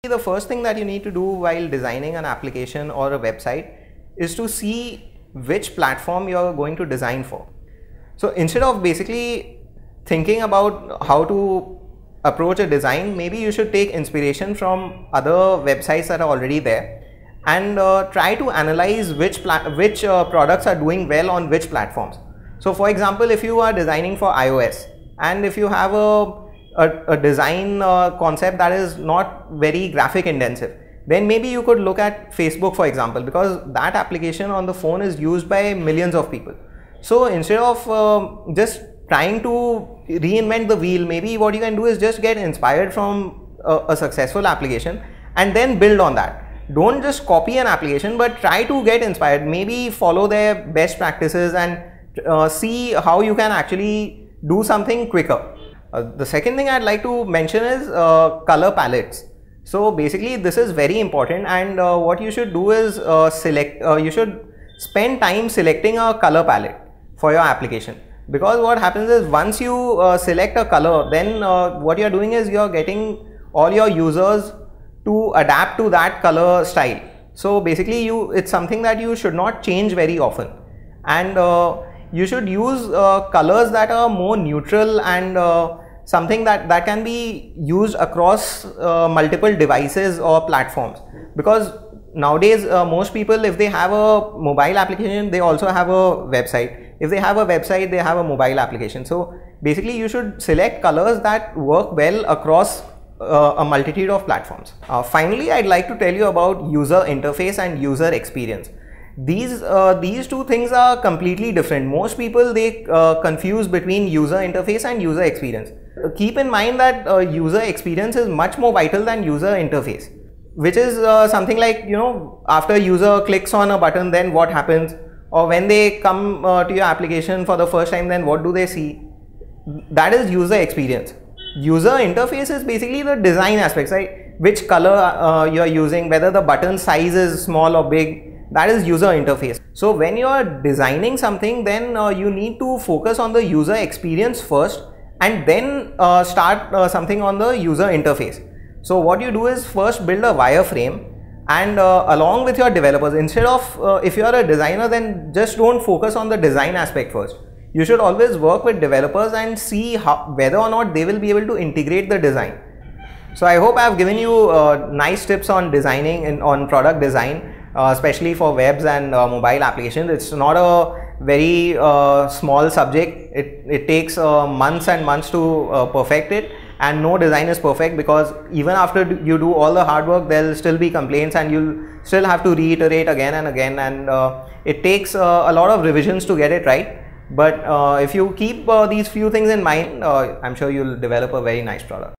The first thing that you need to do while designing an application or a website is to see which platform you're going to design for. So instead of basically thinking about how to approach a design, maybe you should take inspiration from other websites that are already there and try to analyze which products are doing well on which platforms. So for example, if you are designing for iOS and if you have a design concept that is not very graphic intensive, then maybe you could look at Facebook, for example, because that application on the phone is used by millions of people. So instead of just trying to reinvent the wheel, maybe what you can do is just get inspired from a successful application and then build on that. Don't just copy an application, but try to get inspired. Maybe follow their best practices and see how you can actually do something quicker. The second thing I'd like to mention is color palettes. So basically this is very important, and what you should do is you should spend time selecting a color palette for your application, because what happens is once you select a color, then what you're doing is you're getting all your users to adapt to that color style. So basically it's something that you should not change very often, and you should use colors that are more neutral and something that can be used across multiple devices or platforms, because nowadays most people, if they have a mobile application, they also have a website. If they have a website, they have a mobile application. So basically you should select colors that work well across a multitude of platforms. Finally, I'd like to tell you about user interface and user experience. These two things are completely different. Most people, they confuse between user interface and user experience. Keep in mind that user experience is much more vital than user interface, which is something like, you know, after user clicks on a button, then what happens, or when they come to your application for the first time, then what do they see? That is user experience. User interface is basically the design aspects, right? Which color you're using, whether the button size is small or big. That is user interface. So when you are designing something, then you need to focus on the user experience first, and then start something on the user interface. So what you do is first build a wireframe, and along with your developers, instead of if you are a designer, then just don't focus on the design aspect first. You should always work with developers and see whether or not they will be able to integrate the design. So I hope I have given you nice tips on designing and on product design. Especially for webs and mobile applications. It's not a very small subject. It takes months and months to perfect it, and no design is perfect, because even after you do all the hard work, there will still be complaints and you'll still have to reiterate again and again, and it takes a lot of revisions to get it right. But if you keep these few things in mind, I'm sure you'll develop a very nice product.